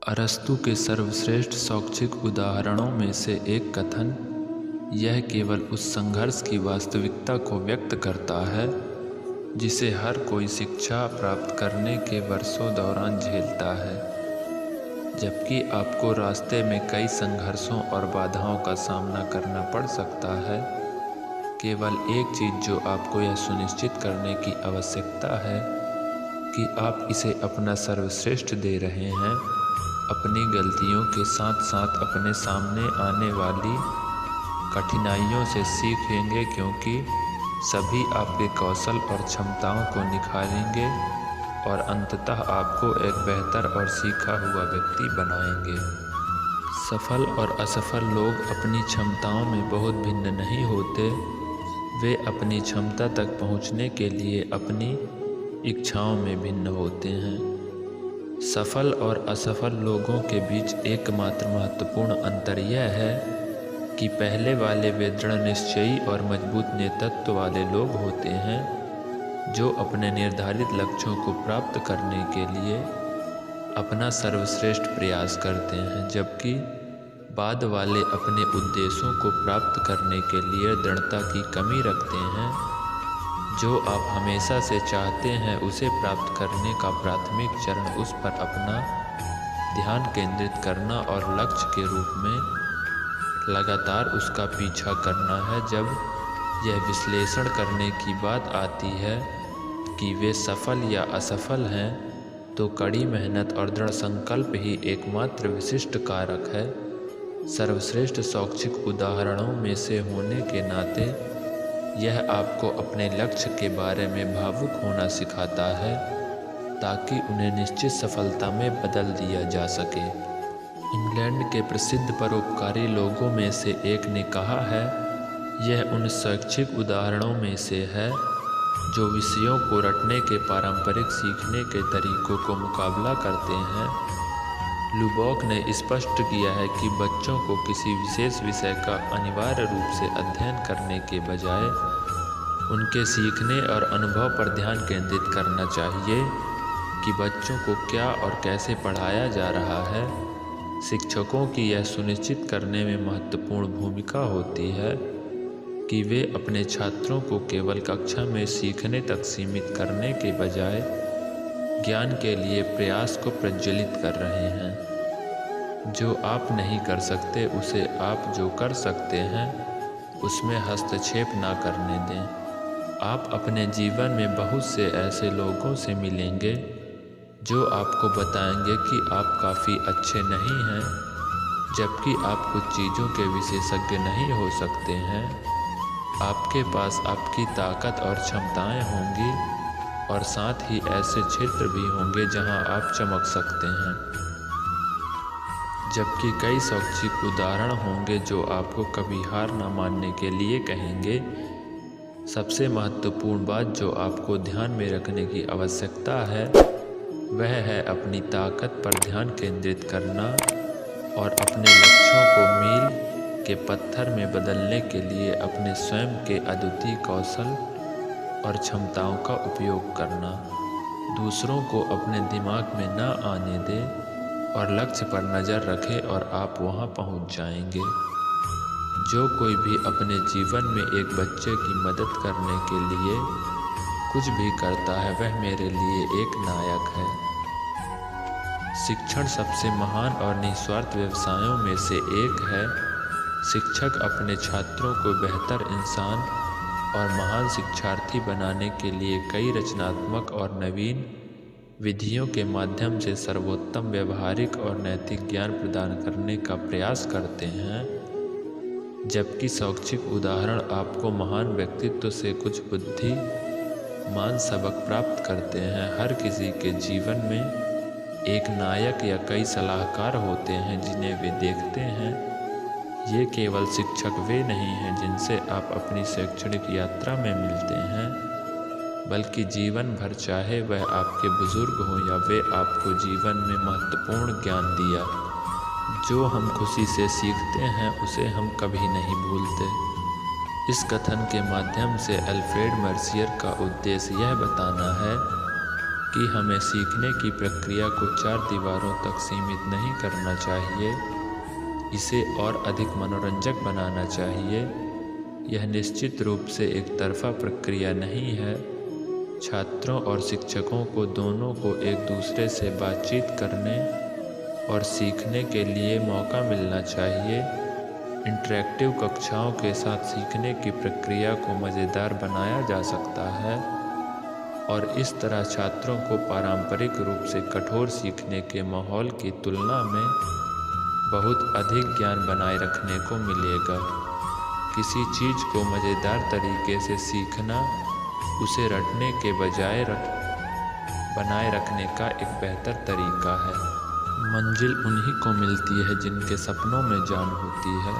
अरस्तु के सर्वश्रेष्ठ शैक्षिक उदाहरणों में से एक कथन यह केवल उस संघर्ष की वास्तविकता को व्यक्त करता है जिसे हर कोई शिक्षा प्राप्त करने के वर्षों दौरान झेलता है। जबकि आपको रास्ते में कई संघर्षों और बाधाओं का सामना करना पड़ सकता है, केवल एक चीज़ जो आपको यह सुनिश्चित करने की आवश्यकता है कि आप इसे अपना सर्वश्रेष्ठ दे रहे हैं। अपनी गलतियों के साथ साथ अपने सामने आने वाली कठिनाइयों से सीखेंगे, क्योंकि सभी आपके कौशल और क्षमताओं को निखारेंगे और अंततः आपको एक बेहतर और सीखा हुआ व्यक्ति बनाएंगे। सफल और असफल लोग अपनी क्षमताओं में बहुत भिन्न नहीं होते, वे अपनी क्षमता तक पहुंचने के लिए अपनी इच्छाओं में भिन्न होते हैं। सफल और असफल लोगों के बीच एकमात्र महत्वपूर्ण अंतर यह है कि पहले वाले वे दृढ़ निश्चयी और मजबूत नेतृत्व वाले लोग होते हैं जो अपने निर्धारित लक्ष्यों को प्राप्त करने के लिए अपना सर्वश्रेष्ठ प्रयास करते हैं, जबकि बाद वाले अपने उद्देश्यों को प्राप्त करने के लिए दृढ़ता की कमी रखते हैं। जो आप हमेशा से चाहते हैं उसे प्राप्त करने का प्राथमिक चरण उस पर अपना ध्यान केंद्रित करना और लक्ष्य के रूप में लगातार उसका पीछा करना है। जब यह विश्लेषण करने की बात आती है कि वे सफल या असफल हैं, तो कड़ी मेहनत और दृढ़ संकल्प ही एकमात्र विशिष्ट कारक है। सर्वश्रेष्ठ शैक्षिक उदाहरणों में से होने के नाते यह आपको अपने लक्ष्य के बारे में भावुक होना सिखाता है ताकि उन्हें निश्चित सफलता में बदल दिया जा सके। इंग्लैंड के प्रसिद्ध परोपकारी लोगों में से एक ने कहा है, यह उन शैक्षिक उदाहरणों में से है जो विषयों को रटने के पारंपरिक सीखने के तरीकों को मुकाबला करते हैं। लुबॉक ने स्पष्ट किया है कि बच्चों को किसी विशेष विषय का अनिवार्य रूप से अध्ययन करने के बजाय उनके सीखने और अनुभव पर ध्यान केंद्रित करना चाहिए कि बच्चों को क्या और कैसे पढ़ाया जा रहा है। शिक्षकों की यह सुनिश्चित करने में महत्वपूर्ण भूमिका होती है कि वे अपने छात्रों को केवल कक्षा में सीखने तक सीमित करने के बजाय ज्ञान के लिए प्रयास को प्रज्वलित कर रहे हैं। जो आप नहीं कर सकते उसे आप जो कर सकते हैं उसमें हस्तक्षेप ना करने दें। आप अपने जीवन में बहुत से ऐसे लोगों से मिलेंगे जो आपको बताएंगे कि आप काफ़ी अच्छे नहीं हैं, जबकि आप कुछ चीज़ों के विशेषज्ञ नहीं हो सकते हैं। आपके पास आपकी ताकत और क्षमताएं होंगी और साथ ही ऐसे क्षेत्र भी होंगे जहां आप चमक सकते हैं, जबकि कई शैक्षिक उदाहरण होंगे जो आपको कभी हार न मानने के लिए कहेंगे। सबसे महत्वपूर्ण बात जो आपको ध्यान में रखने की आवश्यकता है वह है अपनी ताकत पर ध्यान केंद्रित करना और अपने लक्ष्यों को मील के पत्थर में बदलने के लिए अपने स्वयं के अद्वितीय कौशल और क्षमताओं का उपयोग करना। दूसरों को अपने दिमाग में न आने दें और लक्ष्य पर नज़र रखें और आप वहां पहुंच जाएंगे। जो कोई भी अपने जीवन में एक बच्चे की मदद करने के लिए कुछ भी करता है वह मेरे लिए एक नायक है। शिक्षण सबसे महान और निस्वार्थ व्यवसायों में से एक है। शिक्षक अपने छात्रों को बेहतर इंसान और महान शिक्षार्थी बनाने के लिए कई रचनात्मक और नवीन विधियों के माध्यम से सर्वोत्तम व्यवहारिक और नैतिक ज्ञान प्रदान करने का प्रयास करते हैं, जबकि शैक्षिक उदाहरण आपको महान व्यक्तित्व से कुछ बुद्धिमान सबक प्राप्त करते हैं। हर किसी के जीवन में एक नायक या कई सलाहकार होते हैं जिन्हें वे देखते हैं। ये केवल शिक्षक वे नहीं हैं जिनसे आप अपनी शैक्षणिक यात्रा में मिलते हैं, बल्कि जीवन भर, चाहे वह आपके बुजुर्ग हों या वे आपको जीवन में महत्वपूर्ण ज्ञान दिया। जो हम खुशी से सीखते हैं उसे हम कभी नहीं भूलते। इस कथन के माध्यम से अल्फ्रेड मर्सियर का उद्देश्य यह बताना है कि हमें सीखने की प्रक्रिया को 4 दीवारों तक सीमित नहीं करना चाहिए, इसे और अधिक मनोरंजक बनाना चाहिए। यह निश्चित रूप से एक तरफा प्रक्रिया नहीं है। छात्रों और शिक्षकों को दोनों को एक दूसरे से बातचीत करने और सीखने के लिए मौका मिलना चाहिए। इंटरैक्टिव कक्षाओं के साथ सीखने की प्रक्रिया को मज़ेदार बनाया जा सकता है और इस तरह छात्रों को पारंपरिक रूप से कठोर सीखने के माहौल की तुलना में बहुत अधिक ज्ञान बनाए रखने को मिलेगा। किसी चीज़ को मज़ेदार तरीके से सीखना उसे रटने के बजाय बनाए रखने का एक बेहतर तरीका है। मंजिल उन्हीं को मिलती है जिनके सपनों में जान होती है।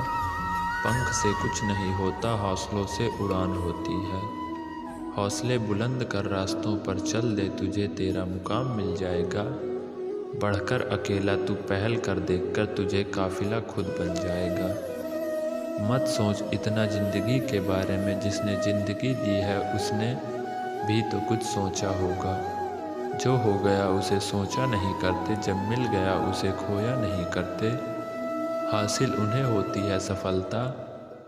पंख से कुछ नहीं होता, हौसलों से उड़ान होती है। हौसले बुलंद कर रास्तों पर चल दे, तुझे तेरा मुकाम मिल जाएगा। बढ़कर अकेला तू पहल कर, देखकर तुझे काफिला खुद बन जाएगा। मत सोच इतना ज़िंदगी के बारे में, जिसने ज़िंदगी दी है उसने भी तो कुछ सोचा होगा। जो हो गया उसे सोचा नहीं करते, जब मिल गया उसे खोया नहीं करते। हासिल उन्हें होती है सफलता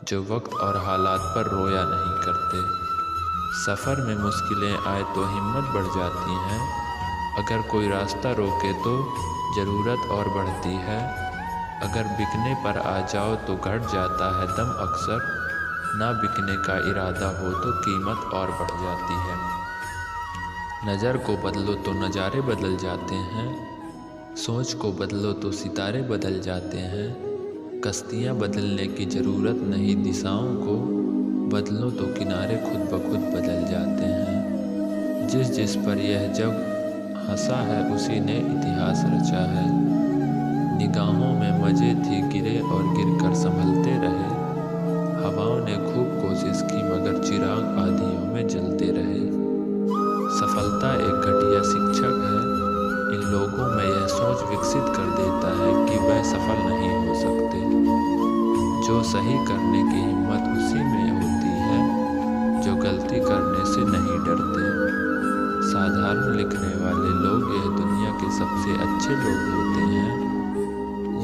जो वक्त और हालात पर रोया नहीं करते। सफ़र में मुश्किलें आए तो हिम्मत बढ़ जाती हैं। अगर कोई रास्ता रोके तो ज़रूरत और बढ़ती है। अगर बिकने पर आ जाओ तो घट जाता है दम अक्सर। ना बिकने का इरादा हो तो कीमत और बढ़ जाती है। नज़र को बदलो तो नज़ारे बदल जाते हैं। सोच को बदलो तो सितारे बदल जाते हैं। कश्तियाँ बदलने की ज़रूरत नहीं, दिशाओं को बदलो तो किनारे खुद ब खुद बदल जाते हैं। जिस पर यह जग हंसा है उसी ने इतिहास रचा है। निगाहों में मज़े थी, गिरे और गिरकर संभलते रहे। हवाओं ने खूब कोशिश की मगर चिराग आंधियों में जलते रहे। सफलता एक घटिया शिक्षक है। इन लोगों में यह सोच विकसित कर देता है कि वह सफल नहीं हो सकते। जो सही करने की हिम्मत उसी में होती है जो गलती करने से नहीं डरते। साधारण लिखने वाले लोग यह दुनिया के सबसे अच्छे लोग होते हैं।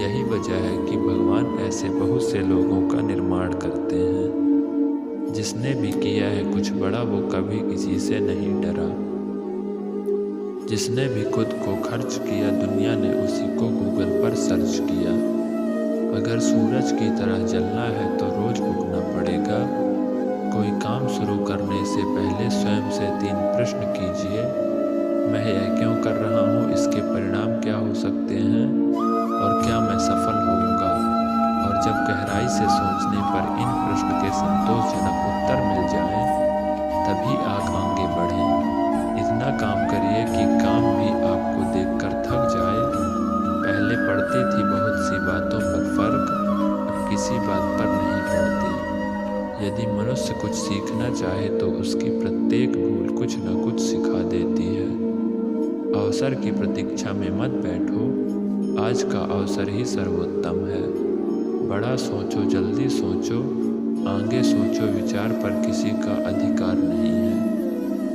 यही वजह है कि भगवान ऐसे बहुत से लोगों का निर्माण करते हैं। जिसने भी किया है कुछ बड़ा वो कभी किसी से नहीं डरा। जिसने भी खुद को खर्च किया दुनिया ने उसी को गूगल पर सर्च किया। अगर सूरज की तरह जलना है तो रोज उगना पड़ेगा। कोई काम शुरू करने से पहले स्वयं से 3 प्रश्न कीजिए। मैं यह क्यों कर रहा हूँ, इसके परिणाम क्या हो सकते हैं और क्या मैं सफल होऊंगा। और जब गहराई से सोचने पर इन प्रश्न के संतोषजनक उत्तर मिल जाएं, तभी आप आगे बढ़ें। इतना काम करिए कि काम भी आपको देखकर थक जाए। पहले पड़ती थी बहुत सी बातों पर फर्क, अब किसी बात पर नहीं पड़ती। यदि मनुष्य कुछ सीखना चाहे तो उसकी प्रत्येक भूल कुछ न कुछ सिखा देती है। अवसर की प्रतीक्षा में मत बैठो, आज का अवसर ही सर्वोत्तम है। बड़ा सोचो, जल्दी सोचो, आगे सोचो, विचार पर किसी का अधिकार नहीं है।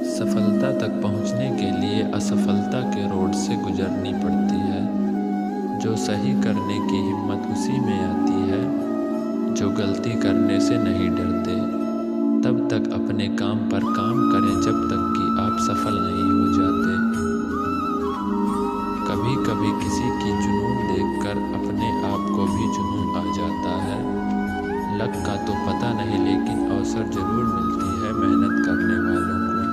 सफलता तक पहुंचने के लिए असफलता के रोड से गुजरनी पड़ती है। जो सही करने की हिम्मत उसी में आती है जो गलती करने से नहीं डरते। तब तक अपने काम पर काम करें जब तक कि आप सफल नहीं हो जाते। कभी कभी किसी की जुनून देखकर अपने आप को भी जुनून आ जाता है। लक का तो पता नहीं लेकिन अवसर जरूर मिलती है मेहनत करने वालों को।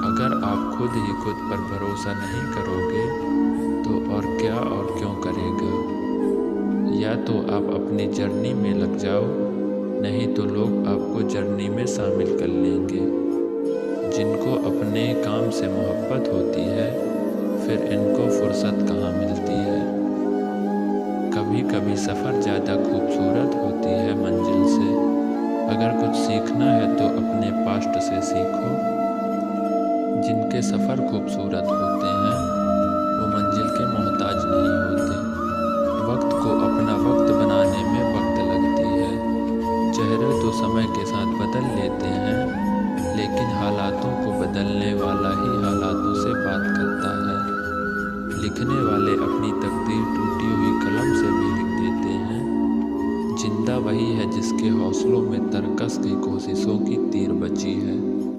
अगर आप खुद ही खुद पर भरोसा नहीं करोगे तो और क्या और क्यों करेगा। या तो आप अपनी जर्नी में लग जाओ, नहीं तो लोग आपको जर्नी में शामिल कर लेंगे। जिनको अपने काम से मोहब्बत होती है फिर इनको फुर्सत कहाँ मिलती है। कभी कभी सफ़र ज़्यादा खूबसूरत होती है मंजिल से। अगर कुछ सीखना है तो अपने पास्ट से सीखो। जिनके सफ़र खूबसूरत होते हैं वो मंजिल के मोहताज नहीं होते। वक्त को अपना वक्त बनाने में वक्त लगती है। चेहरे तो समय के साथ बदल लेते हैं लेकिन हालातों को बदलने वाला ही हालातों से वाले अपनी तकदीर टूटी हुई कलम से भी लिख देते हैं। जिंदा वही है जिसके हौसलों में तरकस की कोशिशों की तीर बची है।